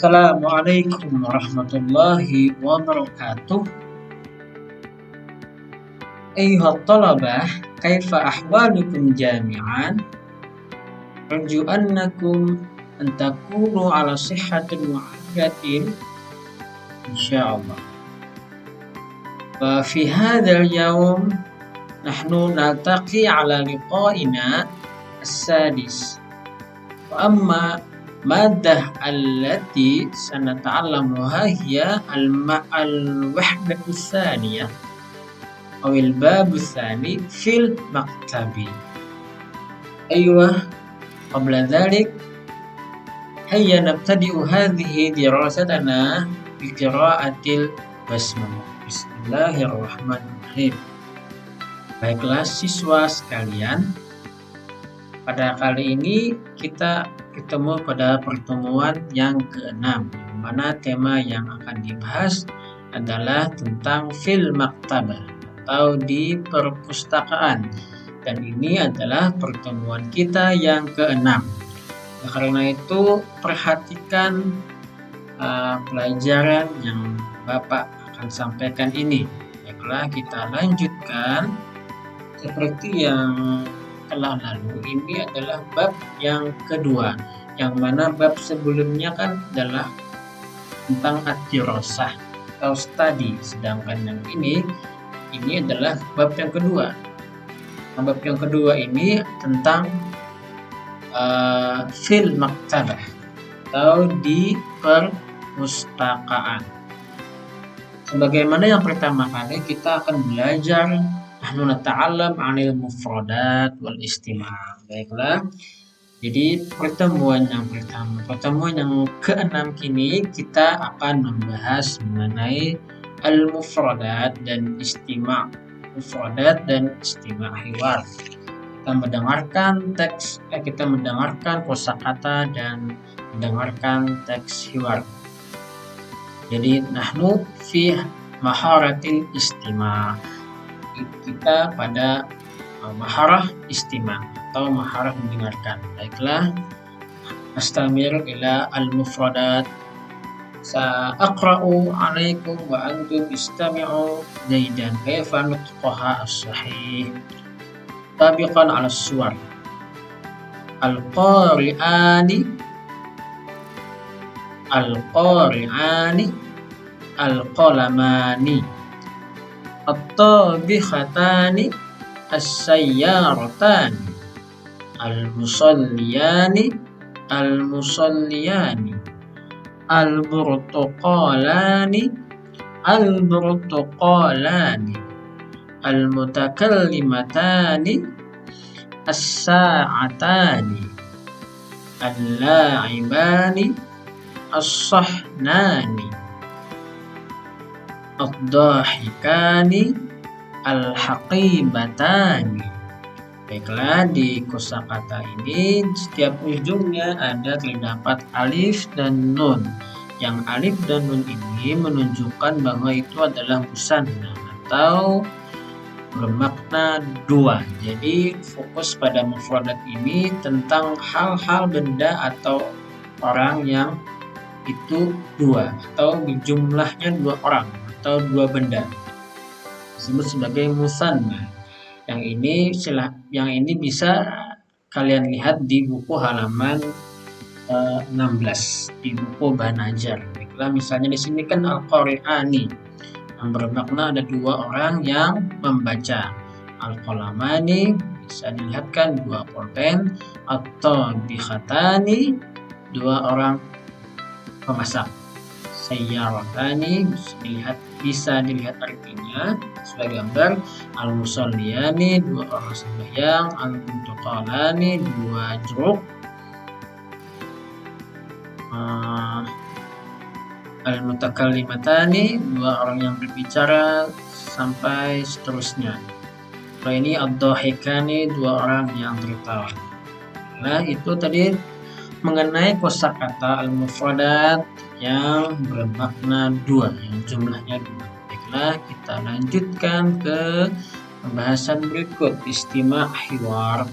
Assalamualaikum warahmatullahi wabarakatuh. Ayuhat talabah, kaifa ahwalukum jami'an? Arju annakum an takunu ala sihhatin wa afiyatin insyaallah. Wa fi hadzal yawm nahnu naltaqi ala liqa'ina as-sadis. Wa amma madah allati sanata'allamuha hiya al-wahdatu tsaniyah awil babu tsani fil maktabi. Aywa qabla dhalik hayya nabtadi'u hadhihi dirasatana bi qira'atil basmalah. Bismillahirrahmanirrahim. Baiklah siswa sekalian, pada kali ini kita ketemu pada pertemuan yang ke-6, di mana tema yang akan dibahas adalah tentang fil maktabah atau di perpustakaan, dan ini adalah pertemuan kita yang ke-6. Karena itu perhatikan pelajaran yang Bapak akan sampaikan ini. Baiklah, kita lanjutkan seperti yang telah lalu. Ini adalah bab yang kedua, yang mana bab sebelumnya kan adalah tentang ad-dirasah atau study, sedangkan yang ini adalah bab yang kedua. Nah, bab yang kedua ini tentang fil maktabah atau di perpustakaan. Sebagaimana yang pertama kali kita akan belajar nahnu nata'allam 'anil mufradat wal istima'. Baiklah. Jadi pertemuan yang pertama, pertemuan yang ke-6 kini kita akan membahas mengenai al-mufradat dan istima'. Mufradat dan istima' hiwar. Kita mendengarkan teks, kita mendengarkan kosakata dan mendengarkan teks hiwar. Jadi nahnu fi maharatil istima'. Kita pada maharah istima' atau maharah mendengarkan. Baiklah, astamir ila al-mufradat. Sa'aqra'u 'alaikum wa antum istami'u jaydan kaifa nutqaha as-sahih tabiqan 'ala as-suwar. Al-qari'ani al-qalamani at-tabikhatani as-sayyaratani al-musalliyani al-burtuqalani al-mutakallimatani as-sa'atani al-la'ibani as-sahnani ad-dahikani al-haqibatani. Baiklah, di kosakata ini setiap ujungnya terdapat alif dan nun. Yang alif dan nun ini menunjukkan bahwa itu adalah musanna atau bermakna dua. Jadi fokus pada mufradat ini tentang hal-hal benda atau orang yang itu dua atau jumlahnya dua orang atau dua benda, disebut sebagai musanna. Yang ini bisa kalian lihat di buku halaman 16 di buku Banajar. Baiklah, misalnya di sini kan al-qari'ani yang bermakna ada dua orang yang membaca. Al-qalamani bisa dilihatkan dua pulpen, atau bikhatani dua orang pemasak. Sayyaratani bisa dilihat artinya sebagai gambar. Al-musalliyani dua orang sembahyang, al-burtuqalani dua jeruk, al-mutakallimatani dua orang yang berbicara, sampai seterusnya. Kalau ini ad-dahikani dua orang yang tertawa. Nah, itu tadi mengenai kosakata al-mufradat yang bermakna dua, yang jumlahnya dua. Baiklah, kita lanjutkan ke pembahasan berikut, istima' hiwar.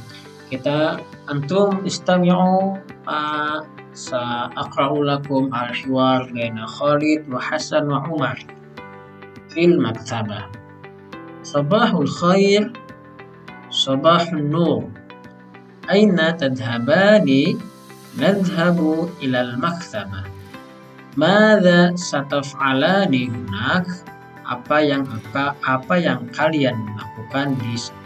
Kita antum istami'u Sa'aqra'u lakum al-hiwar baina Khalid wa Hasan wa Umar fil maktabah. Sabahul khair, sabahun nur. Aina tadhhabani? Nadhhabu ilal maktabah. Madza sataf'alani hunak? Apa yang kalian lakukan di sana?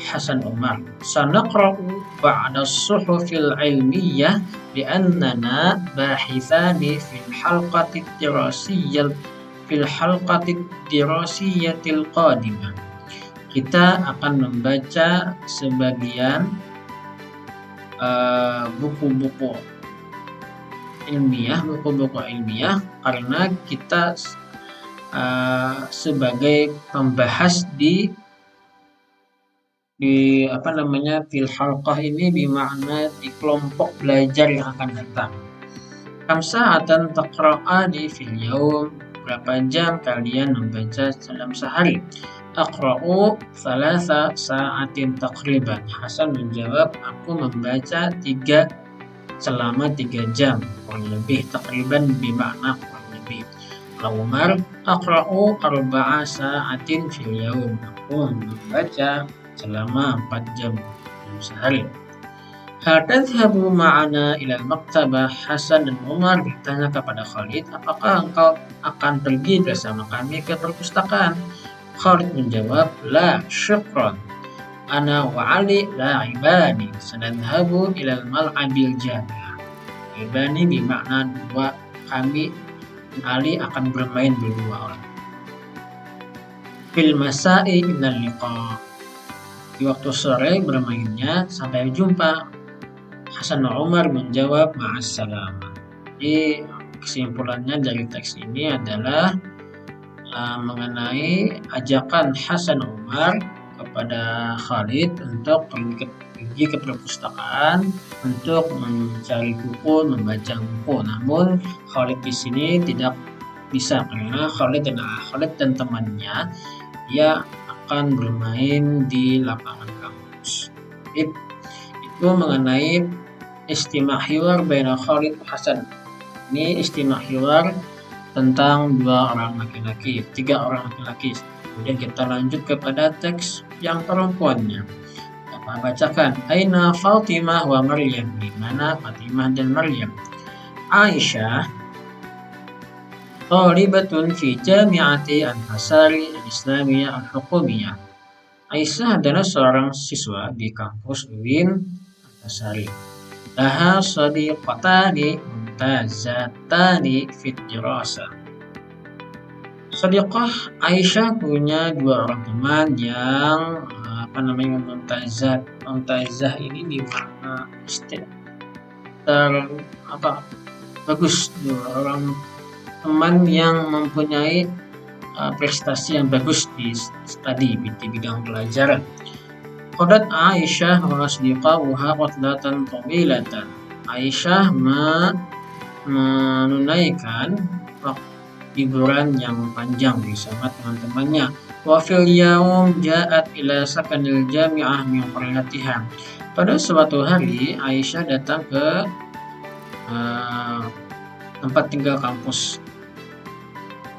Hasan Umar, sanaqra'u ba'da as-suhufil ilmiyah li'annana bahithani fil halqati dirasiyatil qadimah. Kita akan membaca sebagian buku-buku ilmiah karena kita sebagai pembahas di fil halqah ini bermakna di kelompok belajar yang akan datang. Kam sa'atan taqra'ani fil yaum? Berapa jam kalian membaca dalam sehari? Aqra'u 3 sa'atin taqriban. Hasan menjawab, aku membaca selama 3 jam kurang lebih. Taqriban bermakna kurang lebih. Umar, aqra'u 4 sa'atin fil yaum. Aku membaca selama 4 jam dalam sehari. Hal tadhhabu ma'ana ilal maktabah? Hasan dan Umar bertanya kepada Khalid, apakah engkau akan pergi bersama kami ke perpustakaan? Khalid menjawab, la syukran, ana wa Ali la'ibani sanadhhabu ilal mal'abil jami'ah. Ibani bermakna dua, kami Ali akan bermain berdua orang. Fil masa'i minal liqa, di waktu sore bermainnya, sampai jumpa. Hasan Umar menjawab, ma'assalamah. Jadi kesimpulannya dari teks ini adalah mengenai ajakan Hasan Umar kepada Khalid untuk pergi ke perpustakaan untuk mencari buku, membaca buku. Namun Khalid di sini tidak bisa karena Khalid dan temannya dia akan bermain di lapangan kampus. Itu mengenai istima' hiwar baina Khalid wa Hasan. Ini istima' hiwar tentang 3 orang laki-laki. Kemudian kita lanjut kepada teks yang perempuannya. Kita bacakan, aina Fatimah wa Maryam? Di mana Fatimah dan Maryam? Aisyah Thalibatun fi Jami'ati Al-Azhari Al-Islamiyah Al-Hukumiyah. Aisyah adalah seorang siswa di kampus UIN Al-Azhari. Laha shadiqatani mumtazatani fit dirasa. Shadiqah Aisyah punya 2 orang teman yang mumtazat. Mumtazah ini dimana bagus, 2 orang teman yang mempunyai prestasi yang bagus di bidang pelajaran. Qadat Aisyah wa asdiqauha qatlatan tawilatan. Aisyah menunaikan liburan yang panjang bersama teman-temannya. Wa fil yaum ja'at ila sakanil jami'ah min qaryatiha. Pada suatu hari Aisyah datang ke tempat tinggal kampus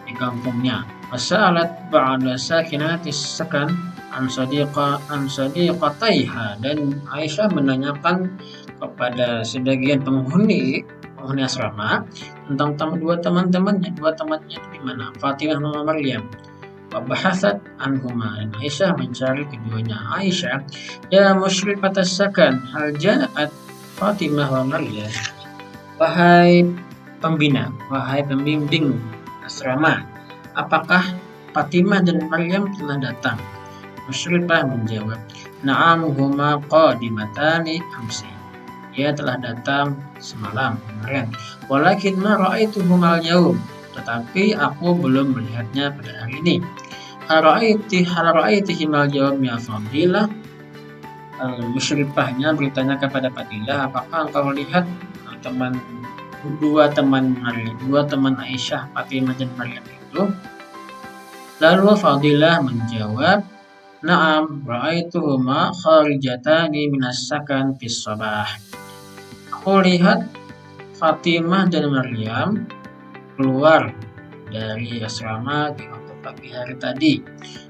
di kampungnya. Wasalat ba'da sakinatis sakan an sadiqataiha, dan Aisyah menanyakan kepada sebagian penghuni asrama tentang 2 temannya itu di mana, Fatimah dan Maryam. Wabahasat anhuma, dan Aisyah mencari keduanya. Aisyah, ya musyrifat as-sakan, hal ja'at Fatimah wa Maryam? Wahai pembimbing asrama, apakah Fatimah dan Maryam telah datang? Musyrifah menjawab, na'am huma qadimatani amsi. Dia telah datang semalam kemarin. Walakin ma ra'aituhuma al-yaum, tetapi aku belum melihatnya pada hari ini. Hal ra'aitihim al-yaum ya Fadilah? Musyrifahnya bertanya kepada Fadilah, apakah engkau lihat dua teman Aisyah, Fatimah dan Maryam itu? Lalu Fadilah menjawab, na'am ra'aituhuma kharijatani minas sakan fis sabah. Aku lihat Fatimah dan Maryam keluar dari asrama di waktu pagi hari tadi.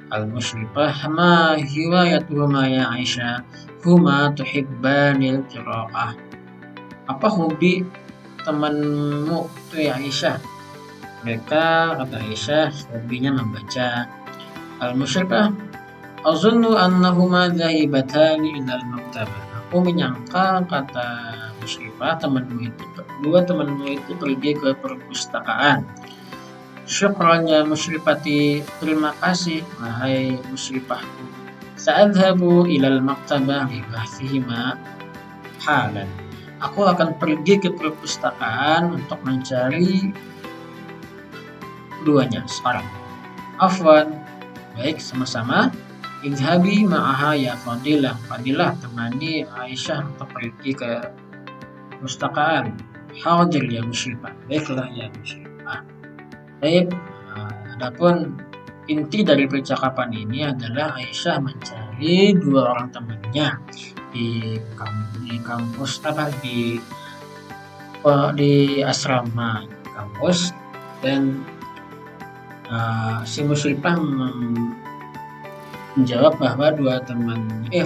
Al-musyrifah ma hiwayatuhuma ya Aisyah huma tuhibbanil qiraah. Apa hobi temanmu itu ya Aisyah? Mereka, kata Aisyah, hobinya membaca. Al-musyrifah azunnu annahuma dhahibatani ilal maktabah. Aku menyangka, kata musyrifah, dua temanmu itu pergi ke perpustakaan. Syukran ya musyrifati, terima kasih wahai musyrifahku. Sa'adhabu ilal maktabah libahthihima halan. Aku akan pergi ke perpustakaan untuk mencari keduanya sekarang. Afwan, baik, sama-sama. Idhabi ma'aha ya Fadilah. Fadilah, temani Aisyah untuk pergi ke perpustakaan. Hadir ya musyrifah. Baiklah ya musyrifah. Baik, adapun inti dari percakapan ini adalah Aisyah mencari dua orang temannya di kampus di asrama kampus, dan si musyrifah menjawab bahwa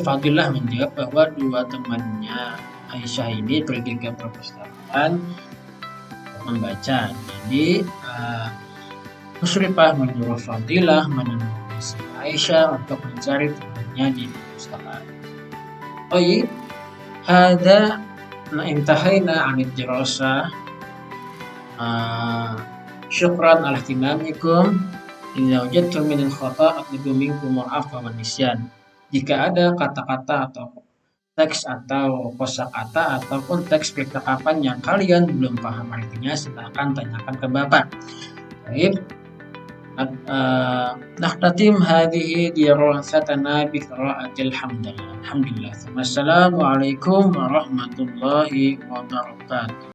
Fadilah menjawab bahwa dua temannya Aisyah ini pergi ke perpustakaan membaca. Jadi musyrifah menyuruh Fadilah menemui si Aisyah untuk mencari temannya di perpustakaan. Baik, hada intahayna 'anid dirasah. Syukran ala ihtimamikum. Idza wajadtum min al-khata' atlubu minkum al-'afwa wan nisyan. Jika ada kata-kata atau teks atau kosakata ataupun teks percakapan yang kalian belum paham artinya, silahkan tanyakan ke Bapak. Baik. Nakhtatim hadhihi dirasatana bi qira'atil hamdalillah. Alhamdulillah. Wassalamualaikum warahmatullahi wabarakatuh.